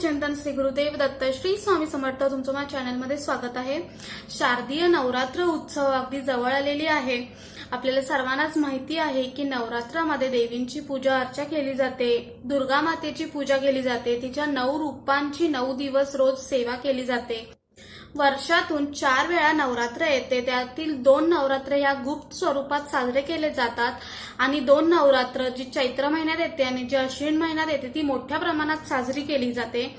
चिंतन श्री गुरुदेव दत्त श्री स्वामी समर्थ तुमचं माझ्या चॅनलमध्ये स्वागत आहे। शारदीय नवरात्र उत्सव अगदी जवळ आलेली आहे। आपल्याला सर्वांनाच माहिती आहे की नवरात्रामध्ये देवींची पूजा अर्चा केली जाते, दुर्गा मातेची पूजा केली जाते, तिच्या 9 रूपांची 9 दिवस रोज सेवा केली जाते। वर्षातून 4 वेळा नवरात्र येते, त्यातील 2 नवरात्र या गुप्त स्वरूपात साजरे केले जातात आणि 2 नवरात्र जी चैत्र महिन्यात येते आणि जी अश्विन महिन्यात येते ती मोठ्या प्रमाणात साजरी केली जाते।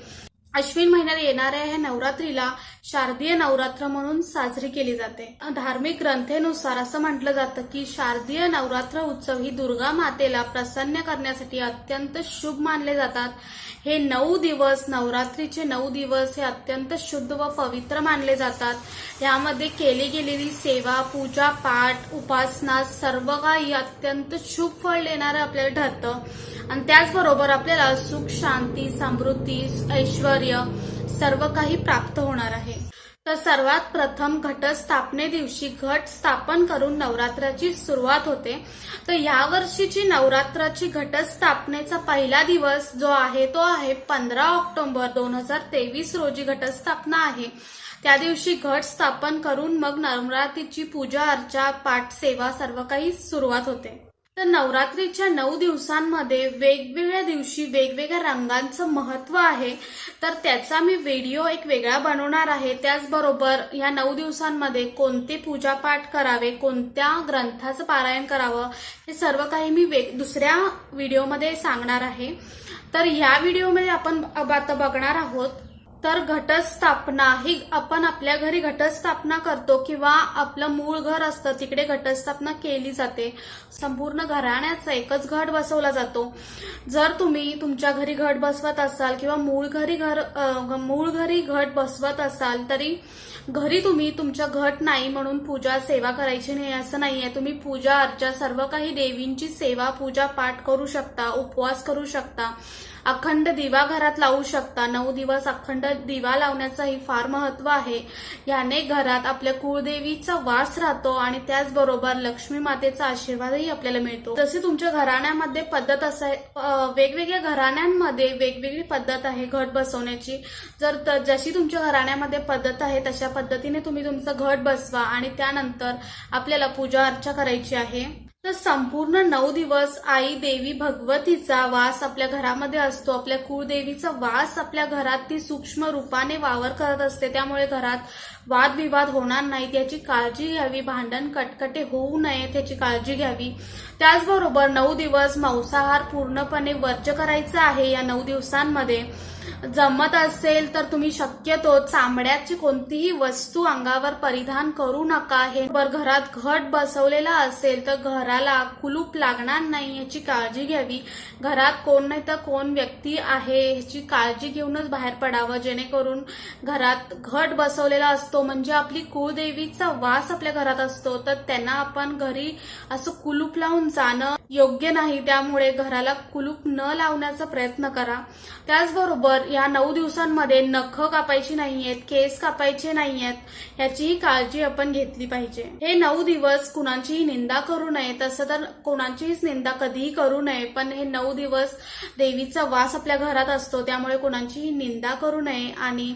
अश्विन महिन्यात येणाऱ्या ह्या नवरात्रीला शारदीय नवरात्र म्हणून साजरी केली जाते। धार्मिक ग्रंथेनुसार असं म्हटलं जातं की शारदीय नवरात्र उत्सव ही दुर्गा मातेला प्रसन्न करण्यासाठी अत्यंत शुभ मानले जातात। हे 9 दिवस नवरात्रीचे 9 दिवस हे अत्यंत शुद्ध व पवित्र मानले जातात। यामध्ये केली गेलेली सेवा, पूजा, पाठ, उपासना सर्व काही अत्यंत शुभ फळ देणारं आपल्याला ठरतं आणि त्याचबरोबर आपल्याला सुख, शांती, समृद्धी, ऐश्वर्य सर्व काही प्राप्त होणार आहे। तर सर्वात प्रथम घटस्थापने दिवशी घट स्थापन करून नवरात्राची सुरुवात होते। तर या वर्षीची नवरात्राची घटस्थापनेचा पहिला दिवस जो आहे तो आहे 15 ऑक्टोबर 2023 रोजी घटस्थापना आहे। त्या दिवशी घट स्थापन करून मग नवरात्रीची पूजा अर्चा, पाठ, सेवा सर्व काही सुरुवात होते। तर नवरात्रीच्या 9 दिवसांमध्ये वेगवेगळ्या दिवशी वेगवेगळ्या रंगांचं महत्व आहे, तर त्याचा मी व्हिडिओ एक वेगळा बनवणार आहे। त्याचबरोबर या 9 दिवसांमध्ये कोणते पूजा पाठ करावे, कोणत्या ग्रंथाचं पारायण करावं हे सर्व काही मी दुसऱ्या व्हिडिओमध्ये सांगणार आहे। तर या व्हिडिओमध्ये आपण आता बघणार आहोत तर घटस्थापना ही आपण आपल्या घरी घटस्थापना करतो किंवा आपलं मूळ घर असतं तिकडे घटस्थापना केली जाते। संपूर्ण घराण्याचा एकच घट बसवला जातो। जर तुम्ही तुमच्या घरी घट बसवत असाल किंवा मूळ घरी घट बसवत असाल तरी घरी तुम्ही तुमच्या घट नाही म्हणून पूजा सेवा करायची नाही असं नाहीये। तुम्ही पूजा अर्चा सर्व काही देवींची सेवा, पूजा, पाठ करू शकता, उपवास करू शकता, अखंड दिवा घरात लावू शकता। 9 दिवस अखंड दिवा लावण्याचंही फार महत्व आहे। याने घरात आपल्या कुळदेवीचा वास राहतो आणि त्याचबरोबर लक्ष्मी मातेचा आशीर्वादही आपल्याला मिळतो। जसे तुमच्या घराण्यामध्ये पद्धत वेगवेगळ्या घराण्यांमध्ये वेगवेगळी पद्धत आहे घट बसवण्याची। जशी तुमच्या घराण्यामध्ये पद्धत आहे तशा पद्धतीने तुम्ही तुमचं घट बसवा आणि त्यानंतर आपल्याला पूजा अर्चा करायची आहे। तर संपूर्ण 9 दिवस आई देवी भगवतीचा वास आपल्या घरामध्ये असतो। आपल्या कुळदेवीचा वास आपल्या घरात ती सूक्ष्म रूपाने वावर करत असते, त्यामुळे घरात वादविवाद होणार नाहीत याची काळजी घ्यावी, भांडण कटकटे होऊ नये याची काळजी घ्यावी। त्याचबरोबर 9 दिवस मांसाहार पूर्णपणे वर्ज्य करायचा आहे। या 9 दिवसांमध्ये जमत असेल तर तुम्ही शक्यतो चामड्याची कोणतीही वस्तू अंगावर परिधान करू नका। हे घरात घट बसवलेला असेल तर घराला कुलूप लागणार नाही याची काळजी घ्यावी। घरात कोण नाही तर कोण व्यक्ती आहे याची काळजी घेऊनच बाहेर पडावं, जेणेकरून घरात घट बसवलेला असतो म्हणजे आपली कुळदेवीचा वास आपल्या घरात असतो, तर त्यांना आपण घरी असं कुलूप लावून जाणं योग्य नाही। त्यामुळे घराला कुलूप न लावण्याचा प्रयत्न करा। त्याचबरोबर या 9 दिवसांमध्ये नख कापायची नाहीयेत, केस कापायचे नाहीयेत याचीही काळजी आपण घेतली पाहिजे। हे 9 दिवस कुणाचीही निंदा करू नये, तसं तर कोणाचीच निंदा कधीही करू नये, पण हे 9 दिवस देवीचा वास आपल्या घरात असतो त्यामुळे कोणाचीही निंदा करू नये आणि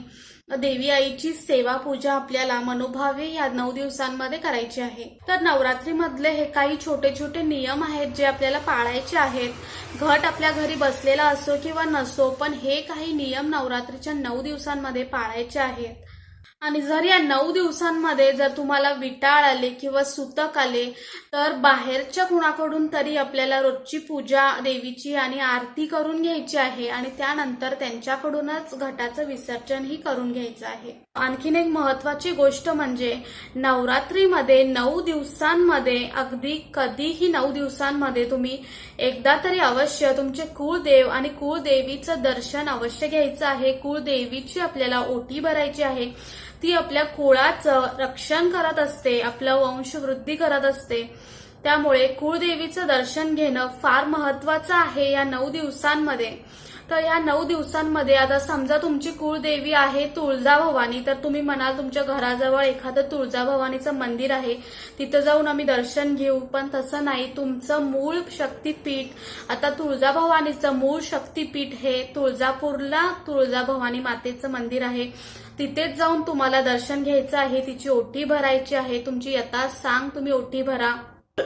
देवी आईची सेवा पूजा आपल्याला मनोभावे या 9 दिवसांमध्ये करायची आहे। तर नवरात्रीमधले हे काही छोटे छोटे नियम आहेत जे आपल्याला पाळायचे आहेत। घट आपल्या घरी बसलेला असो किंवा नसो, पण हे काही नियम नवरात्रीच्या 9 दिवसांमध्ये पाळायचे आहेत। आणि जर या 9 दिवसांमध्ये जर तुम्हाला विटाळ आले किंवा सुतक आले तर बाहेरच्या कुणाकडून तरी आपल्याला रोजची पूजा देवीची आणि आरती करून घ्यायची आहे आणि त्यानंतर त्यांच्याकडूनच घटाचं विसर्जनही करून घ्यायचं आहे। आणखीन एक महत्वाची गोष्ट म्हणजे नवरात्रीमध्ये 9 दिवसांमध्ये अगदी कधीही 9 दिवसांमध्ये तुम्ही एकदा तरी अवश्य तुमचे कुळदेव आणि कुळदेवीचं दर्शन अवश्य घ्यायचं आहे। कुळदेवीची आपल्याला ओटी भरायची आहे, ती आपल्या कुळाचं रक्षण करत असते, आपलं वंशवृद्धी करत असते। त्यामुळे कुळदेवीचं दर्शन घेणं फार महत्वाचं आहे या 9 दिवसांमध्ये। तर ह्या 9 दिवसांमध्ये आता समजा तुमची कुळदेवी आहे तुळजाभवानी, तर तुम्ही म्हणाल तुमच्या घराजवळ एखादं तुळजाभवानीचं मंदिर आहे, तिथं जाऊन आम्ही दर्शन घेऊ. पण तसं नाही. तुमचं मूळ शक्तीपीठ, आता तुळजाभवानीचं मूळ शक्तीपीठ हे तुळजापूरला तुळजाभवानी मातेचं मंदिर आहे. तिथेच जाऊन तुम्हाला दर्शन घ्यायचं आहे, तिची ओटी भरायची आहे. तुमची यथासांग तुम्ही ओटी भरा.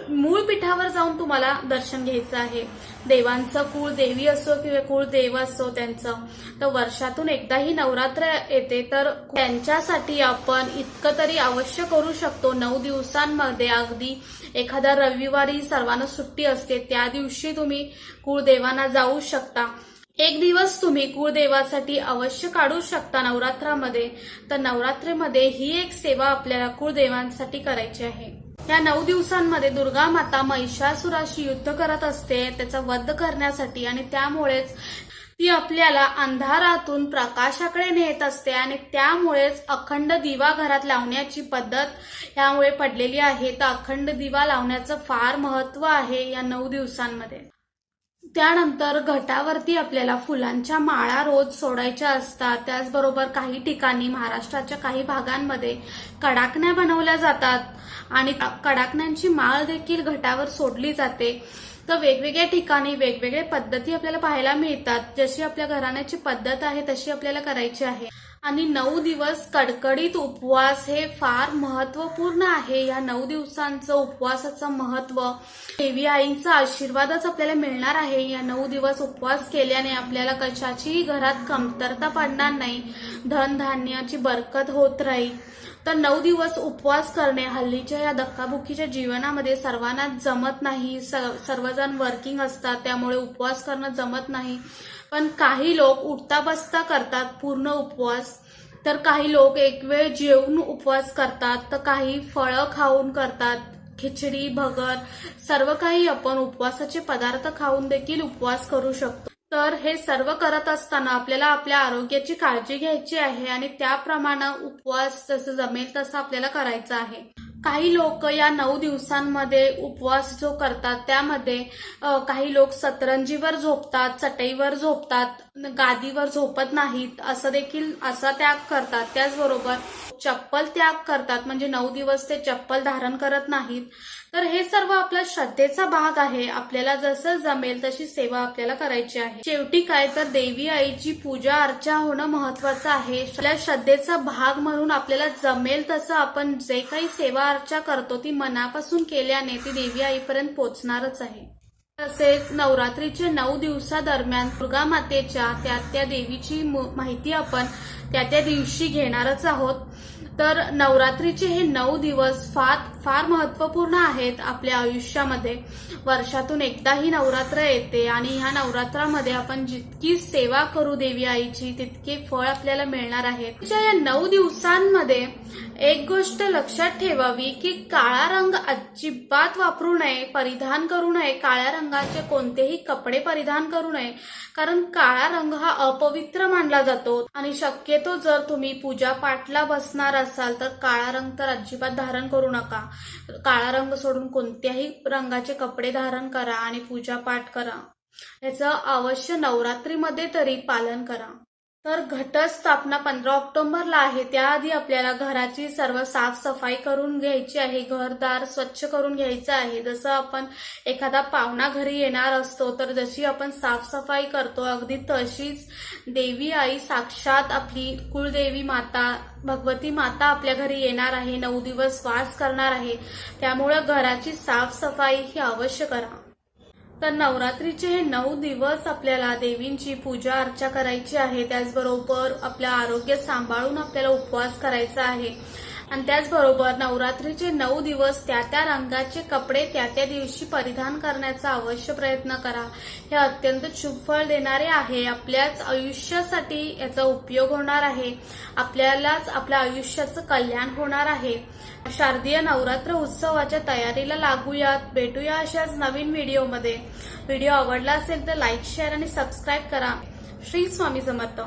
मूळ पीठावर जाऊन तुम्हाला दर्शन घ्यायचं आहे. देवांचं कुळदेवी असो किंवा कुळदेव असो त्यांचं, तर वर्षातून एकदा ही नवरात्र येते, तर त्यांच्यासाठी आपण इतकं तरी अवश्य करू शकतो. 9 दिवसांमध्ये अगदी एखाद्या रविवारी सर्वांना सुट्टी असते, त्या दिवशी तुम्ही कुळदेवांना जाऊ शकता. एक दिवस तुम्ही कुळदेवासाठी अवश्य काढू शकता नवरात्रामध्ये. तर नवरात्रीमध्ये ही एक सेवा आपल्याला कुळदेवांसाठी करायची आहे. या 9 दिवसांमध्ये दुर्गा माता महिषासुराशी युद्ध करत असते त्याचा वध करण्यासाठी, आणि त्यामुळेच ती आपल्याला अंधारातून प्रकाशाकडे नेत असते, आणि त्यामुळेच अखंड दिवा घरात लावण्याची पद्धत यामुळे पडलेली आहे. तर अखंड दिवा लावण्याचं फार महत्व आहे या 9 दिवसांमध्ये. त्यानंतर घटावरती आपल्याला फुलांच्या माळा रोज सोडायच्या असतात. त्याचबरोबर काही ठिकाणी महाराष्ट्राच्या काही भागांमध्ये कडाकण्या बनवल्या जातात, आणि कडाकण्यांची माळ देखील घटावर सोडली जाते. तर वेगवेगळ्या ठिकाणी वेगवेगळ्या पद्धती आपल्याला पाहायला मिळतात. जशी आपल्या घराण्याची पद्धत आहे तशी आपल्याला करायची आहे. आणि 9 दिवस कडकडीत उपवास हे फार महत्वपूर्ण आहे. या 9 दिवसांचं उपवासाचं महत्व, देवी आईचा आशीर्वादच आपल्याला मिळणार आहे. या 9 दिवस उपवास केल्याने आपल्याला कशाचीही घरात कमतरता पडणार नाही, धनधान्याची बरकत होत राहील. तर 9 दिवस उपवास करणे हल्लीच्या या धक्काबुक्कीच्या जीवनामध्ये सर्वांना जमत नाही. सर्वजण वर्किंग असतात, त्यामुळे उपवास करणं जमत नाही. पण काही लोक उठता बसता करतात पूर्ण उपवास, तर काही लोक एक वेळ जेवून उपवास करतात, तर काही फळं खाऊन करतात. खिचडी, भगर सर्व काही आपण उपवासाचे पदार्थ खाऊन देखील उपवास करू शकतो. तर हे सर्व करत असताना आपल्याला आपल्या आरोग्याची काळजी घ्यायची आहे, आणि त्याप्रमाणे उपवास जसं जमेल तसं आपल्याला करायचं आहे. काही लोक या 9 दिवसांमध्ये उपवास जो करतात त्यामध्ये काही लोक सतरंजीवर झोपतात, चटईवर झोपतात, गादीवर झोपत नाहीत, असा त्याग करतात. त्याचबरोबर चप्पल त्याग करतात, म्हणजे 9 दिवस ते चप्पल धारण करत नाहीत. तर हे सर्व आपल्या श्रद्धेचा भाग आहे. आपल्याला जसं जमेल तशी सेवा आपल्याला करायची आहे. शेवटी काय तर देवी आईची पूजा अर्चा होणं महत्वाचं आहे. आपल्या श्रद्धेचा भाग म्हणून आपल्याला जमेल तसं आपण जे काही सेवा अर्चा करतो ती मनापासून केल्याने ती देवी आईपर्यंत पोहोचणारच आहे. तसेच नवरात्रीचे 9 दिवसादरम्यान दुर्गा मातेच्या त्या देवीची माहिती आपण त्या दिवशी घेणारच आहोत. तर नवरात्रीचे हे 9 दिवस फार महत्वपूर्ण आहेत आपल्या आयुष्यामध्ये. वर्षातून एकदा ही नवरात्र येते, आणि ह्या नवरात्रामध्ये आपण जितकी सेवा करू देवी आईची तितके फळ आपल्याला मिळणार आहे. या 9 दिवसांमध्ये एक गोष्ट लक्षात ठेवावी की काळा रंग अजिबात वापरू नये, परिधान करू नये. काळ्या रंगाचे कोणतेही कपडे परिधान करू नये, कारण काळा रंग हा अपवित्र मानला जातो. आणि शक्यतो जर तुम्ही पूजा पाठला बसणार असाल तर काळा रंग तर अजिबात धारण करू नका. काळा रंग सोडून कोणत्याही रंगाचे कपडे धारण करा आणि पूजा पाठ करा. याचं अवश्य नवरात्रीमध्ये तरी पालन करा. तर घटस्थापना 15 ऑक्टोबरला आहे. त्याआधी आपल्याला घराची सर्व साफसफाई करून घ्यायची आहे, घरदार स्वच्छ करून घ्यायचं आहे. जसं आपण एखादा पाहुणा घरी येणार असतो तर जशी आपण साफसफाई करतो अगदी तशीच देवी आई साक्षात आपली कुलदेवी माता भगवती माता आपल्या घरी येणार आहे, 9 दिवस वास करणार आहे. त्यामुळे घराची साफसफाई ही अवश्य करा. तर नवरात्रीचे हे 9 दिवस आपल्याला देवींची पूजा अर्चा करायची आहे. त्याचबरोबर आपलं आरोग्य सांभाळून आपल्याला उपवास करायचा आहे. आणि त्याचबरोबर नवरात्रीचे 9 दिवस त्या रंगाचे कपडे त्या दिवशी परिधान करण्याचा अवश्य प्रयत्न करा. हे अत्यंत शुभ फळ देणारे आहे. आपल्याच आयुष्यासाठी याचा उपयोग होणार आहे. आपल्यालाच आपल्या आयुष्याचं कल्याण होणार आहे. शारदीय नवरात्र उत्सवाच्या तयारीला लागूयात. भेटूया अशाच नवीन व्हिडिओमध्ये. व्हिडिओ आवडला असेल तर लाईक, शेअर आणि सबस्क्राईब करा. श्री स्वामी समर्थ.